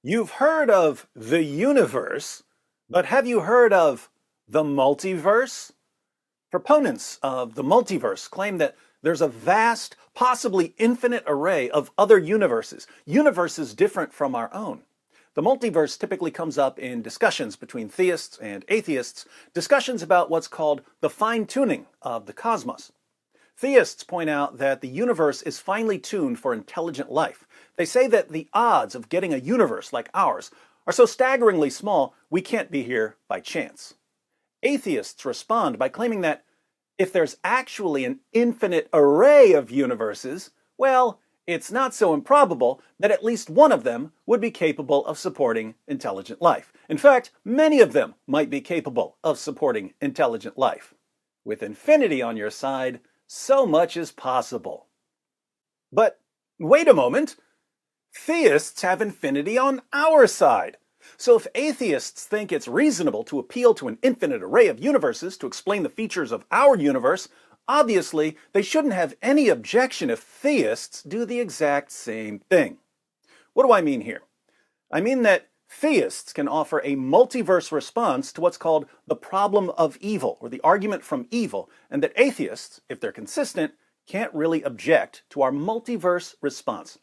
You've heard of the universe, but have you heard of the multiverse? Proponents of the multiverse claim that there's a vast, possibly infinite array of other universes different from our own. The multiverse typically comes up in discussions between theists and atheists, discussions about what's called the fine-tuning of the cosmos. Theists point out that the universe is finely tuned for intelligent life. They say that the odds of getting a universe like ours are so staggeringly small, we can't be here by chance. Atheists respond by claiming that if there's actually an infinite array of universes, well, it's not so improbable that at least one of them would be capable of supporting intelligent life. In fact, many of them might be capable of supporting intelligent life. With infinity on your side, so much is possible. But wait a moment. Theists have infinity on our side. So if atheists think it's reasonable to appeal to an infinite array of universes to explain the features of our universe, obviously they shouldn't have any objection if theists do the exact same thing. What do I mean here? I mean that theists can offer a multiverse response to what's called the problem of evil, or the argument from evil, and that atheists, if they're consistent, can't really object to our multiverse response.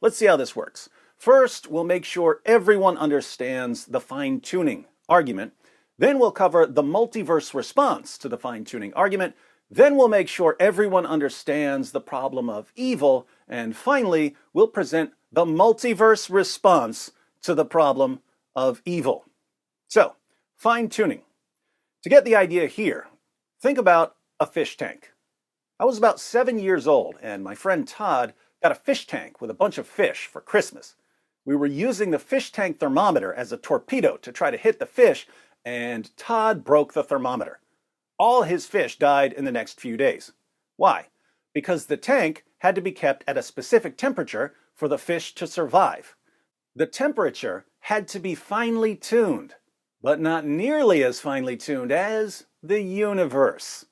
Let's see how this works. First, we'll make sure everyone understands the fine-tuning argument. Then we'll cover the multiverse response to the fine-tuning argument. Then we'll make sure everyone understands the problem of evil. And finally, we'll present the multiverse response to the problem of evil. So, fine-tuning. To get the idea here, think about a fish tank. I was about 7 years old, and my friend Todd got a fish tank with a bunch of fish for Christmas. We were using the fish tank thermometer as a torpedo to try to hit the fish, and Todd broke the thermometer. All his fish died in the next few days. Why? Because the tank had to be kept at a specific temperature for the fish to survive. The temperature had to be finely tuned, but not nearly as finely tuned as the universe.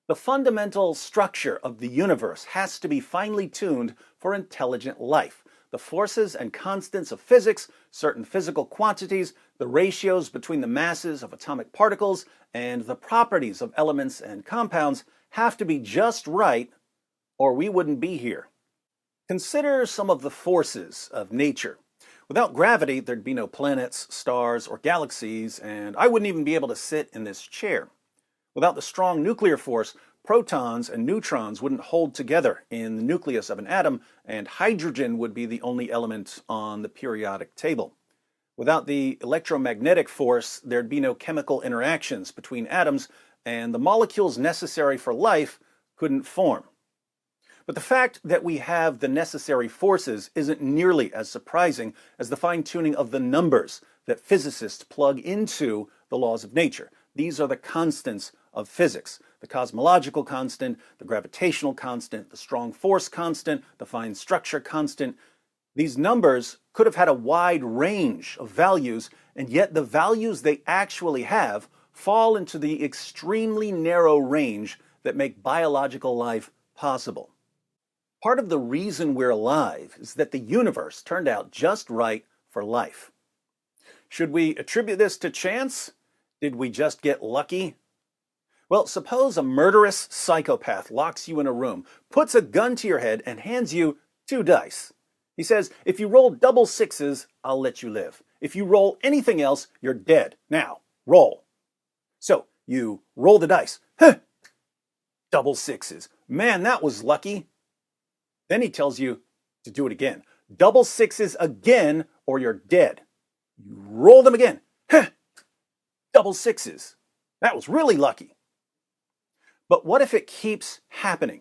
The fundamental structure of the universe has to be finely tuned for intelligent life. The forces and constants of physics, certain physical quantities, the ratios between the masses of atomic particles, and the properties of elements and compounds have to be just right, or we wouldn't be here. Consider some of the forces of nature. Without gravity, there'd be no planets, stars, or galaxies, and I wouldn't even be able to sit in this chair. Without the strong nuclear force, protons and neutrons wouldn't hold together in the nucleus of an atom, and hydrogen would be the only element on the periodic table. Without the electromagnetic force, there'd be no chemical interactions between atoms, and the molecules necessary for life couldn't form. But the fact that we have the necessary forces isn't nearly as surprising as the fine-tuning of the numbers that physicists plug into the laws of nature. These are the constants of physics: the cosmological constant, the gravitational constant, the strong force constant, the fine structure constant. These numbers could have had a wide range of values, and yet the values they actually have fall into the extremely narrow range that make biological life possible. Part of the reason we're alive is that the universe turned out just right for life. Should we attribute this to chance? Did we just get lucky? Well, suppose a murderous psychopath locks you in a room, puts a gun to your head, and hands you 2 dice. He says, if you roll double sixes, I'll let you live. If you roll anything else, you're dead. Now, roll. So, you roll the dice. Huh! Double sixes. Man, that was lucky. Then he tells you to do it again. Double sixes again, or you're dead. You roll them again. Huh! Double sixes. That was really lucky. But what if it keeps happening?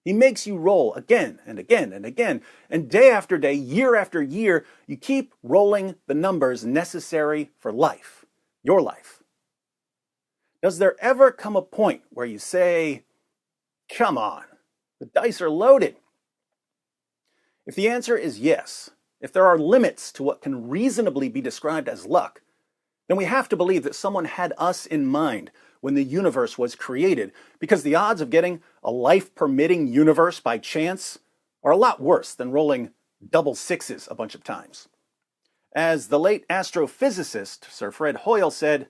He makes you roll again and again and again, and day after day, year after year, you keep rolling the numbers necessary for life, your life. Does there ever come a point where you say, come on, the dice are loaded? If the answer is yes, if there are limits to what can reasonably be described as luck, then we have to believe that someone had us in mind when the universe was created, because the odds of getting a life-permitting universe by chance are a lot worse than rolling double sixes a bunch of times. As the late astrophysicist Sir Fred Hoyle said,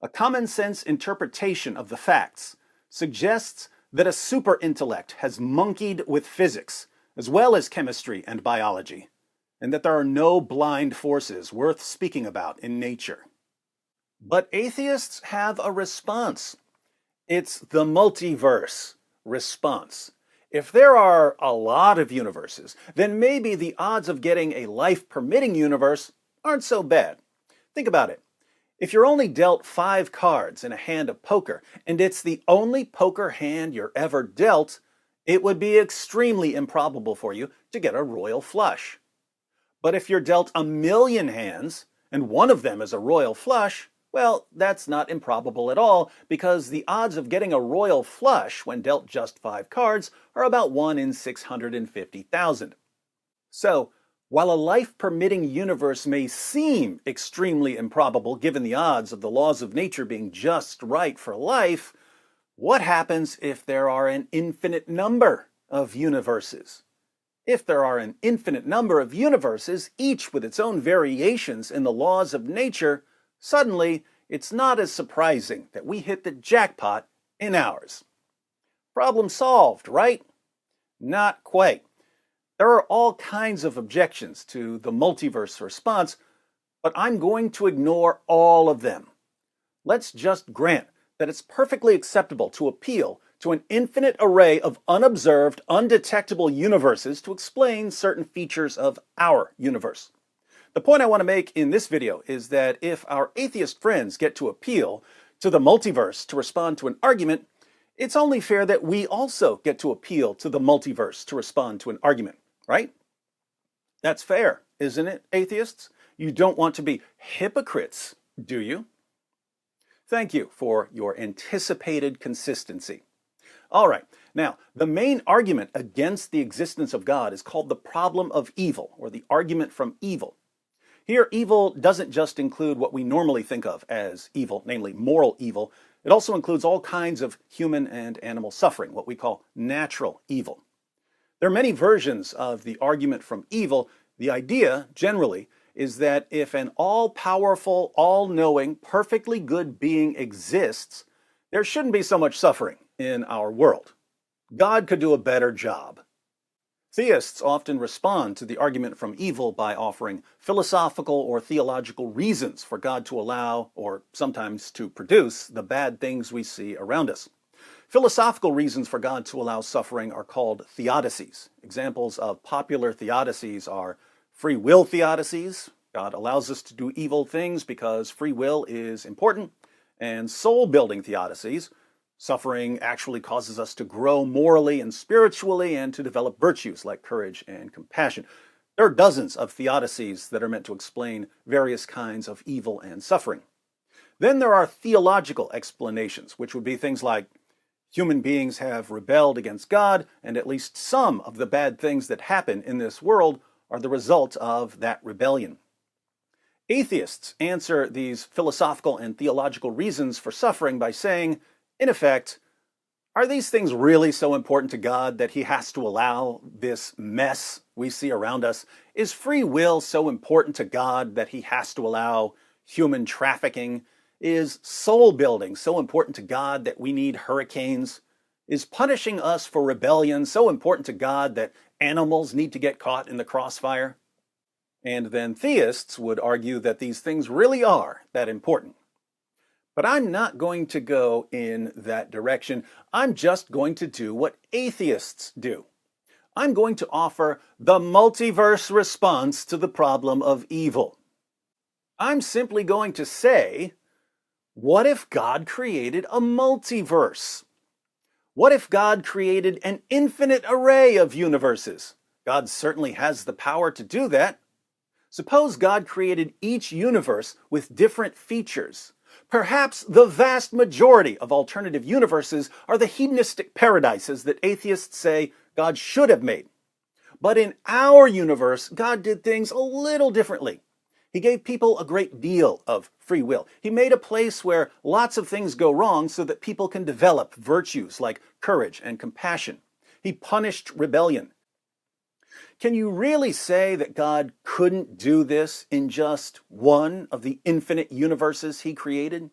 a common sense interpretation of the facts suggests that a super intellect has monkeyed with physics, as well as chemistry and biology, and that there are no blind forces worth speaking about in nature. But atheists have a response. It's the multiverse response. If there are a lot of universes, then maybe the odds of getting a life-permitting universe aren't so bad. Think about it. If you're only dealt 5 cards in a hand of poker, and it's the only poker hand you're ever dealt, it would be extremely improbable for you to get a royal flush. But if you're dealt 1,000,000 hands, and one of them is a royal flush, well, that's not improbable at all, because the odds of getting a royal flush when dealt just 5 cards are about 1 in 650,000. So, while a life-permitting universe may seem extremely improbable given the odds of the laws of nature being just right for life, what happens if there are an infinite number of universes? If there are an infinite number of universes, each with its own variations in the laws of nature, suddenly it's not as surprising that we hit the jackpot in ours. Problem solved, right? Not quite. There are all kinds of objections to the multiverse response, but I'm going to ignore all of them. Let's just grant that it's perfectly acceptable to appeal to an infinite array of unobserved, undetectable universes to explain certain features of our universe. The point I want to make in this video is that if our atheist friends get to appeal to the multiverse to respond to an argument, it's only fair that we also get to appeal to the multiverse to respond to an argument, right? That's fair, isn't it, atheists? You don't want to be hypocrites, do you? Thank you for your anticipated consistency. All right, now, the main argument against the existence of God is called the problem of evil, or the argument from evil. Here, evil doesn't just include what we normally think of as evil, namely moral evil. It also includes all kinds of human and animal suffering, what we call natural evil. There are many versions of the argument from evil. The idea, generally, is that if an all-powerful, all-knowing, perfectly good being exists, there shouldn't be so much suffering in our world. God could do a better job. Theists often respond to the argument from evil by offering philosophical or theological reasons for God to allow, or sometimes to produce, the bad things we see around us. Philosophical reasons for God to allow suffering are called theodicies. Examples of popular theodicies are free will theodicies. God allows us to do evil things because free will is important. And soul-building theodicies. Suffering actually causes us to grow morally and spiritually and to develop virtues like courage and compassion. There are dozens of theodicies that are meant to explain various kinds of evil and suffering. Then there are theological explanations, which would be things like human beings have rebelled against God, and at least some of the bad things that happen in this world are the result of that rebellion. Atheists answer these philosophical and theological reasons for suffering by saying, in effect, are these things really so important to God that he has to allow this mess we see around us? Is free will so important to God that he has to allow human trafficking? Is soul building so important to God that we need hurricanes? Is punishing us for rebellion so important to God that animals need to get caught in the crossfire? And then theists would argue that these things really are that important. But I'm not going to go in that direction. I'm just going to do what atheists do. I'm going to offer the multiverse response to the problem of evil. I'm simply going to say, what if God created a multiverse? What if God created an infinite array of universes? God certainly has the power to do that. Suppose God created each universe with different features. Perhaps the vast majority of alternative universes are the hedonistic paradises that atheists say God should have made. But in our universe, God did things a little differently. He gave people a great deal of free will. He made a place where lots of things go wrong so that people can develop virtues like courage and compassion. He punished rebellion. Can you really say that God couldn't do this in just one of the infinite universes he created?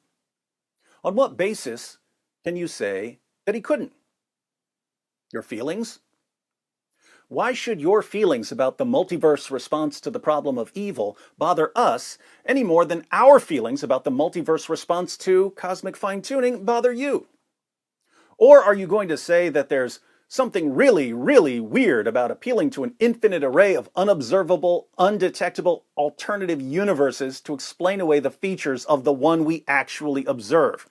On what basis can you say that he couldn't? Your feelings? Why should your feelings about the multiverse response to the problem of evil bother us any more than our feelings about the multiverse response to cosmic fine-tuning bother you? Or are you going to say that there's something really, really weird about appealing to an infinite array of unobservable, undetectable alternative universes to explain away the features of the one we actually observe?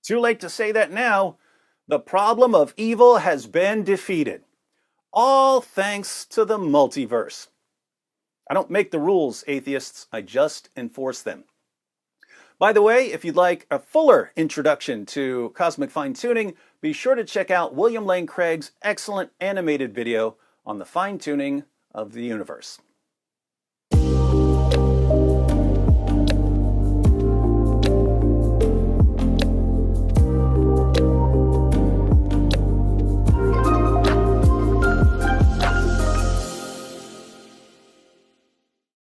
Too late to say that now. The problem of evil has been defeated. All thanks to the multiverse. I don't make the rules, atheists. I just enforce them. By the way, if you'd like a fuller introduction to cosmic fine-tuning, be sure to check out William Lane Craig's excellent animated video on the fine-tuning of the universe.